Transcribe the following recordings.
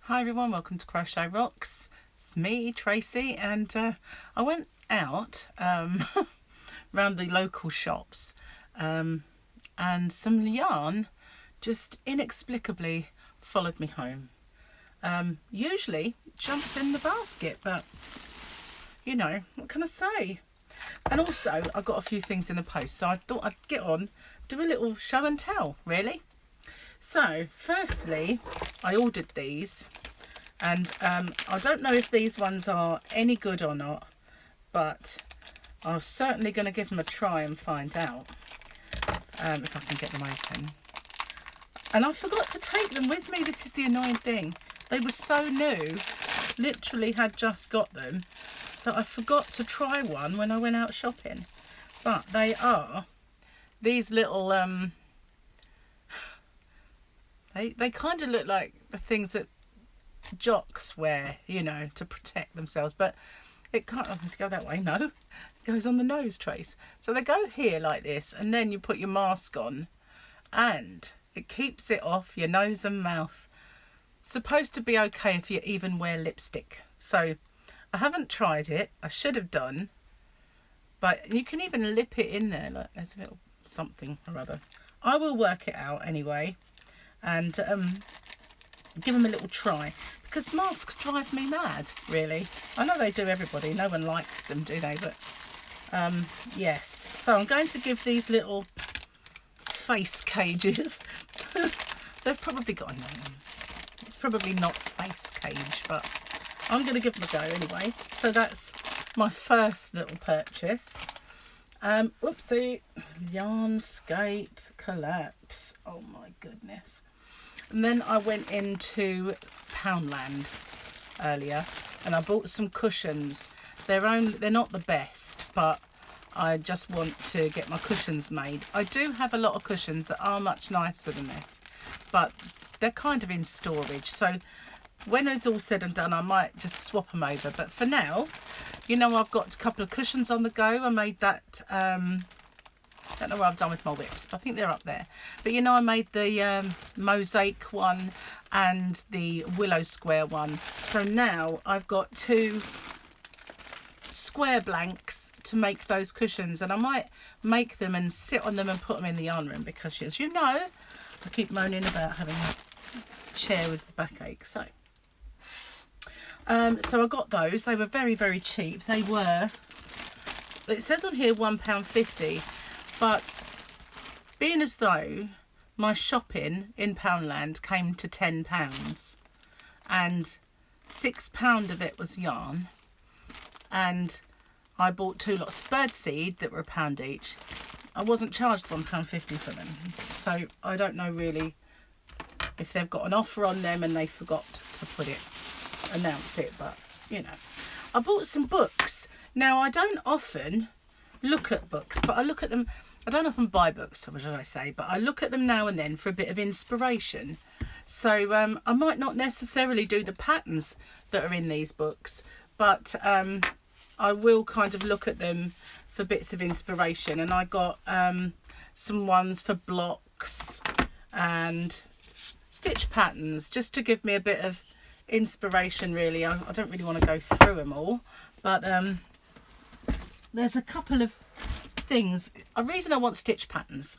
Hi everyone, welcome to Crochet Rocks. It's me, Tracy, and I went out around the local shops and some yarn just inexplicably followed me home. Usually jumps in the basket, but you know, what can I say? And also I got a few things in the post, so I thought I'd get on, do a little show and tell, really. So firstly, I ordered these, and I don't know if these ones are any good or not, but I'm certainly going to give them a try and find out if I can get them open. And I forgot to take them with me. This is the annoying thing. They were so new, literally had just got them, that I forgot to try one when I went out shopping. But they are these little They kind of look like the things that jocks wear, you know, to protect themselves. But it can't, let's go that way, no. It goes on the nose, Trace. So they go here like this, and then you put your mask on, and it keeps it off your nose and mouth. It's supposed to be okay if you even wear lipstick. So I haven't tried it. I should have done. But you can even lip it in there. Look, there's a little something or other. I will work it out anyway, and give them a little try, because masks drive me mad, really. I know they do everybody, no one likes them, do they? But yes, so I'm going to give these little face cages they've probably got a name. It's probably not face cage, but I'm going to give them a go anyway. So that's my first little purchase. Whoopsie, Yarnscape collapse, oh my goodness. And then I went into Poundland earlier, and I bought some cushions. They're not the best, but I just want to get my cushions made. I do have a lot of cushions that are much nicer than this, but they're kind of in storage. So when it's all said and done, I might just swap them over. But for now, you know, I've got a couple of cushions on the go. I made that, don't know what I've done with my whips, but I think they're up there. But you know, I made the mosaic one and the willow square one. So now I've got two square blanks to make those cushions, and I might make them and sit on them and put them in the yarn room, because as you know, I keep moaning about having a chair with the backache. So so I got those. They were very, very cheap. They were, it says on here £1.50, but being as though my shopping in Poundland came to £10, and £6 of it was yarn, and I bought 2 lots of birdseed that were £1 each. I wasn't charged £1.50 for them, so I don't know really if they've got an offer on them and they forgot to put it, announce it. But you know, I bought some books. Now I don't often look at books, but I look at them, I don't often buy books, what should I say, but I look at them now and then for a bit of inspiration. So I might not necessarily do the patterns that are in these books, but I will kind of look at them for bits of inspiration. And I got some ones for blocks and stitch patterns, just to give me a bit of inspiration, really. I don't really want to go through them all, but there's a couple of things. A reason I want stitch patterns,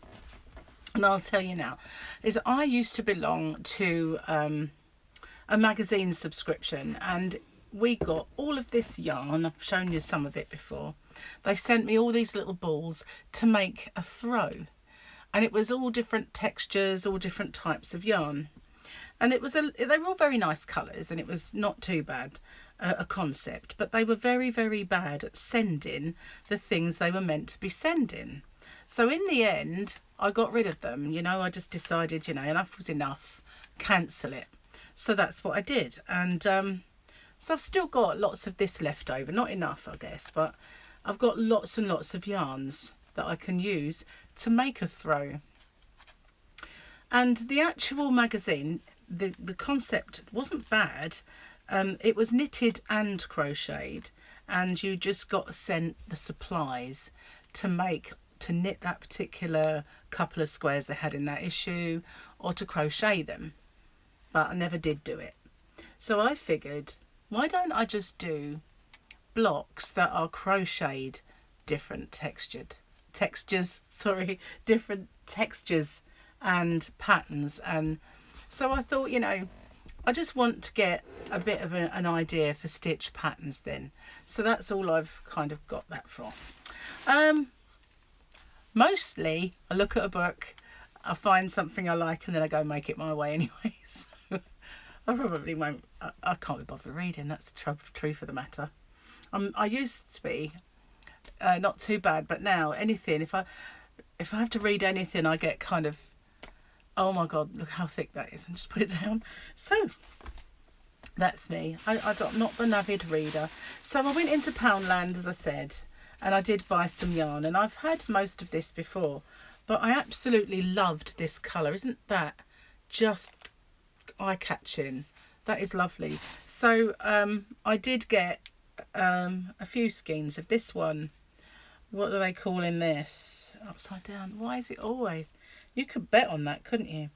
and I'll tell you now, is I used to belong to a magazine subscription, and we got all of this yarn. I've shown you some of it before. They sent me all these little balls to make a throw, and it was all different textures, all different types of yarn, and it was they were all very nice colours, and it was not too bad a concept, but they were very, very bad at sending the things they were meant to be sending. So in the end, I got rid of them. You know, I just decided, you know, enough was enough, cancel it. So that's what I did. And so I've still got lots of this left over, not enough I guess, but I've got lots and lots of yarns that I can use to make a throw. And the actual magazine, the concept wasn't bad. It was knitted and crocheted, and you just got sent the supplies to knit that particular couple of squares they had in that issue, or to crochet them, but I never did do it. So I figured, why don't I just do blocks that are crocheted different different textures and patterns. And so I thought, you know, I just want to get a bit of an idea for stitch patterns then. So that's all I've kind of got that from. Mostly I look at a book, I find something I like, and then I go make it my way anyways. I probably won't, I can't be bothered reading, that's the truth of the matter. I used to be not too bad, but now anything, if I have to read anything, I get kind of, oh my god, look how thick that is, and just put it down. So that's me. I'm not an avid reader. So I went into Poundland, as I said, and I did buy some yarn, and I've had most of this before, but I absolutely loved this colour. Isn't that just eye-catching? That is lovely. So I did get a few skeins of this one. What are they calling this? Upside down. Why is it always? You could bet on that, couldn't you?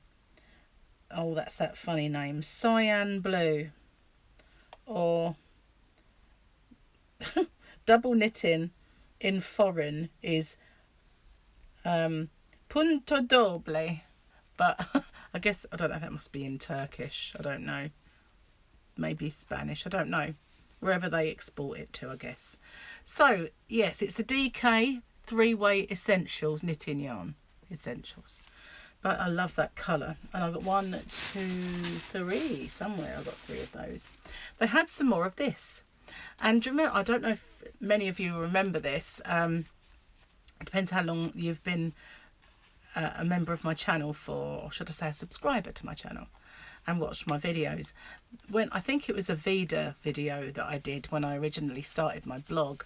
Oh, that's that funny name. Cyan blue. Or double knitting in foreign is punto doble. But I guess, I don't know, that must be in Turkish. I don't know. Maybe Spanish. I don't know. Wherever they export it to, I guess. So, yes, it's the DK 3-way essentials knitting yarn. Essentials. But I love that colour. And I've got 1, 2, 3. Somewhere I've got 3 of those. They had some more of this. And remember, I don't know if many of you remember this. It depends how long you've been a member of my channel for, or should I say a subscriber to my channel, and watched my videos. When I think it was a Vida video that I did when I originally started my blog,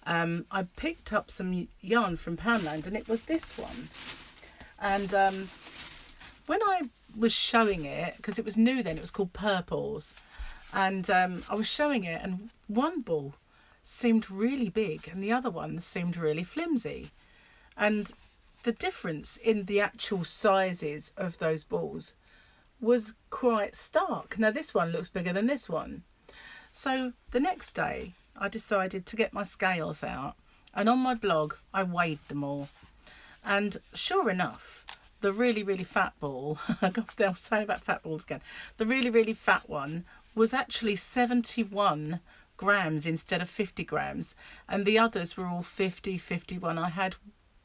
I picked up some yarn from Poundland, and it was this one. And when I was showing it, because it was new then, it was called Purples, and I was showing it, and one ball seemed really big and the other one seemed really flimsy, and the difference in the actual sizes of those balls was quite stark. Now this one looks bigger than this one. So the next day I decided to get my scales out, and on my blog I weighed them all, and sure enough, the really, really fat ball, I'm saying about fat balls again, the really, really fat one was actually 71 grams instead of 50 grams, and the others were all 50, 51. I had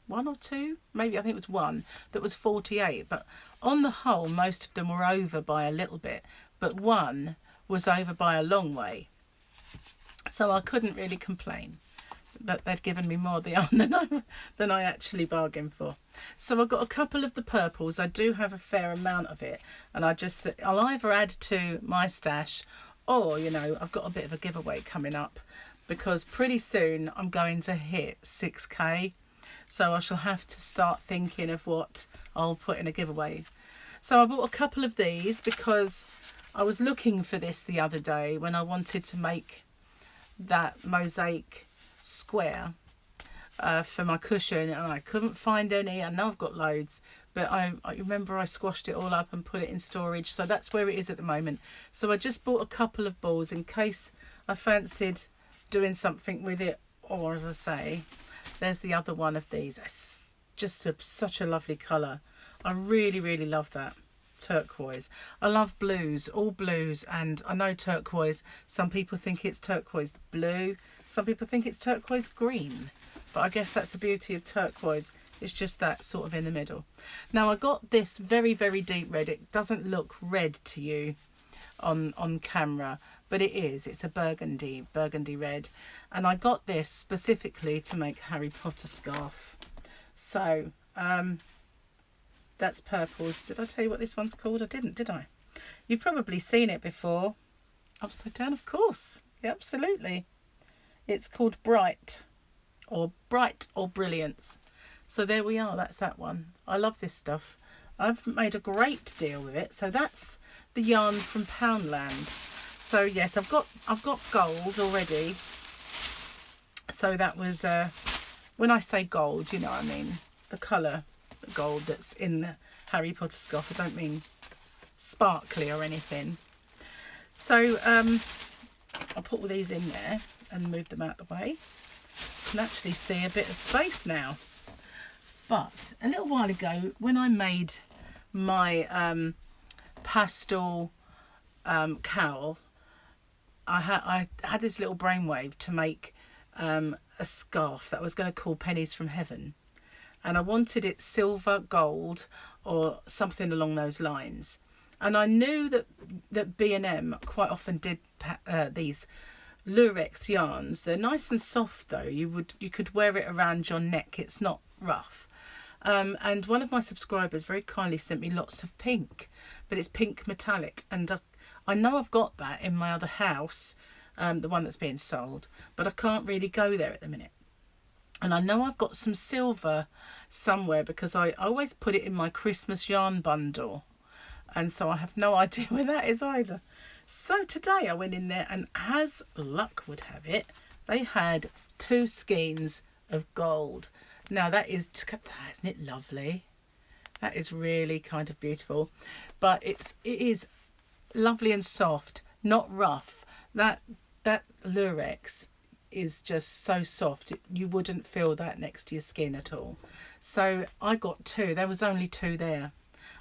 1 or 2, maybe, I think it was 1 that was 48, but on the whole most of them were over by a little bit, but one was over by a long way, so I couldn't really complain that they'd given me more yarn than I actually bargained for. So I've got a couple of the purples. I do have a fair amount of it, and I'll either add to my stash, or, you know, I've got a bit of a giveaway coming up, because pretty soon I'm going to hit 6k, so I shall have to start thinking of what I'll put in a giveaway. So I bought a couple of these because I was looking for this the other day when I wanted to make that mosaic square for my cushion, and I couldn't find any. I know I've got loads, but I remember I squashed it all up and put it in storage, so that's where it is at the moment. So I just bought a couple of balls in case I fancied doing something with it, or, as I say, there's the other one of these. It's just such a lovely colour. I really, really love that turquoise. I love blues, all blues, and I know turquoise, some people think it's turquoise blue, some people think it's turquoise green, but I guess that's the beauty of turquoise. It's just that sort of in the middle. Now I got this very, very deep red. It doesn't look red to you on camera, but it is. It's a burgundy red, and I got this specifically to make Harry Potter scarf. So that's Purples. Did I tell you what this one's called? I didn't, did I? You've probably seen it before. Upside down, of course. Yeah, absolutely. It's called Bright or Brilliance. So there we are. That's that one. I love this stuff. I've made a great deal with it. So that's the yarn from Poundland. So yes, I've got gold already. So that was when I say gold, you know, I mean the colour gold that's in the Harry Potter scarf. I don't mean sparkly or anything. So I'll put all these in there and move them out of the way. You can actually see a bit of space now. But a little while ago, when I made my pastel cowl, I had this little brainwave to make a scarf that I was going to call Pennies from Heaven. And I wanted it silver, gold, or something along those lines. And I knew that B&M quite often did these lurex yarns. They're nice and soft though. You could wear it around your neck. It's not rough. And one of my subscribers very kindly sent me lots of pink, but it's pink metallic. And I know I've got that in my other house, the one that's being sold, but I can't really go there at the minute. And I know I've got some silver somewhere because I always put it in my Christmas yarn bundle. And so I have no idea where that is either. So today I went in there, and as luck would have it, they had 2 skeins of gold. Now that is, isn't it lovely? That is really kind of beautiful. But it is lovely and soft, not rough. That lurex is just so soft, you wouldn't feel that next to your skin at all. So I got 2. There was only 2 there,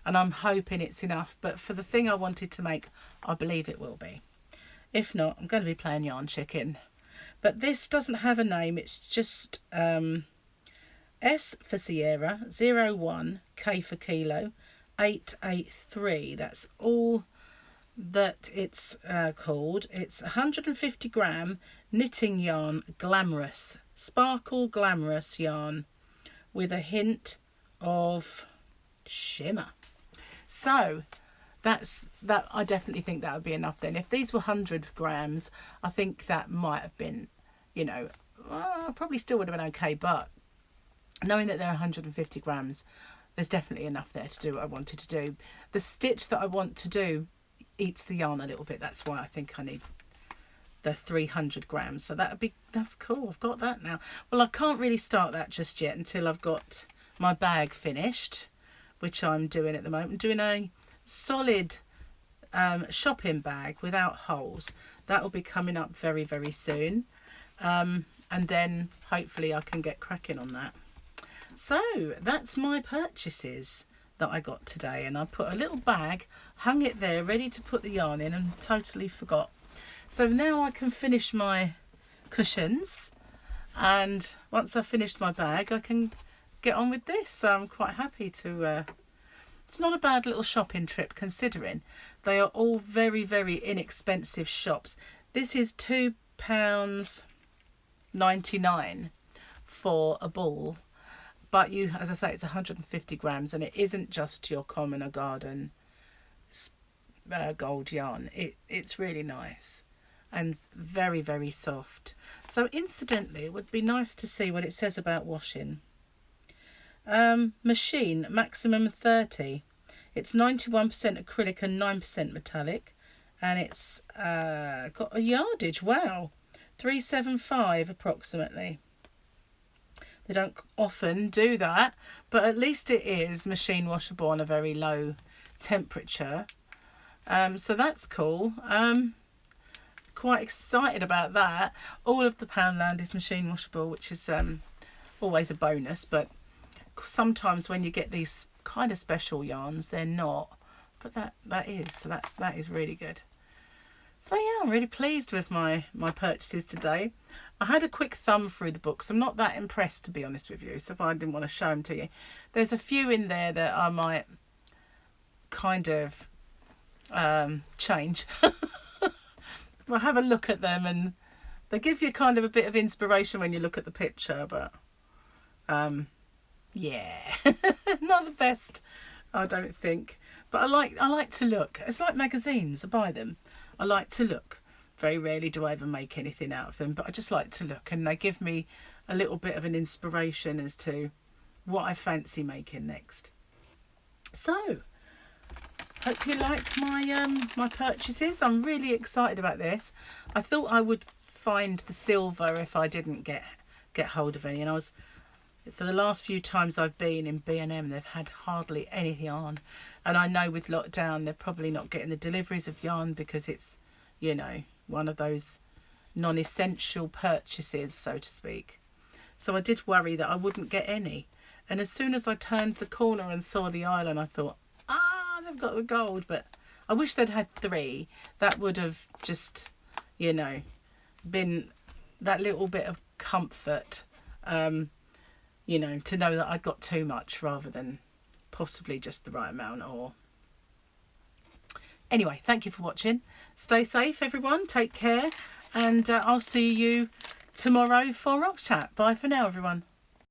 and I'm hoping it's enough, but for the thing I wanted to make, I believe it will be. If not, I'm going to be playing yarn chicken. But this doesn't have a name, it's just S for Sierra, 01, K for Kilo, 883. That's all that it's called. It's 150 gram knitting yarn, glamorous, sparkle glamorous yarn with a hint of shimmer. So that's that. I definitely think that would be enough then. If these were 100 grams, I think that might have been, you know, probably still would have been okay, but knowing that they're 150 grams, there's definitely enough there to do what I wanted to do. The stitch that I want to do eats the yarn a little bit. That's why I think I need the 300 grams. So that's cool. I've got that now. Well, I can't really start that just yet until I've got my bag finished, which I'm doing at the moment. I'm doing a solid shopping bag without holes. That will be coming up very, very soon. And then hopefully I can get cracking on that. So that's my purchases that I got today, and I put a little bag, hung it there ready to put the yarn in, and totally forgot. So now I can finish my cushions, and once I've finished my bag I can get on with this. So I'm quite happy to it's not a bad little shopping trip considering they are all very, very inexpensive shops. This is £2.99 for a ball. But you, as I say, it's 150 grams, and it isn't just your common or garden gold yarn. It's really nice and very, very soft. So incidentally, it would be nice to see what it says about washing. Machine, maximum 30. It's 91% acrylic and 9% metallic. And it's got a yardage, wow, 375 approximately. They don't often do that, but at least it is machine washable on a very low temperature. So that's cool. Quite excited about that. All of the Poundland is machine washable, which is always a bonus, but sometimes when you get these kind of special yarns, they're not. But that is, so that is really good. So yeah, I'm really pleased with my purchases today. I had a quick thumb through the books. I'm not that impressed, to be honest with you, so I didn't want to show them to you. There's a few in there that I might kind of change. Well, have a look at them, and they give you kind of a bit of inspiration when you look at the picture, but yeah, not the best, I don't think. But I like to look. It's like magazines. I buy them. I like to look. Very rarely do I ever make anything out of them, but I just like to look, and they give me a little bit of an inspiration as to what I fancy making next. So, hope you like my purchases. I'm really excited about this. I thought I would find the silver if I didn't get hold of any, and for the last few times I've been in B&M, they've had hardly anything on. And I know with lockdown, they're probably not getting the deliveries of yarn because it's you know, one of those non-essential purchases, so to speak. So I did worry that I wouldn't get any. And as soon as I turned the corner and saw the island, I thought, they've got the gold. But I wish they'd had 3. That would have just, you know, been that little bit of comfort, you know, to know that I'd got too much rather than possibly just the right amount. Or anyway, thank you for watching. Stay safe, everyone. Take care. And I'll see you tomorrow for Rock Chat. Bye for now, everyone.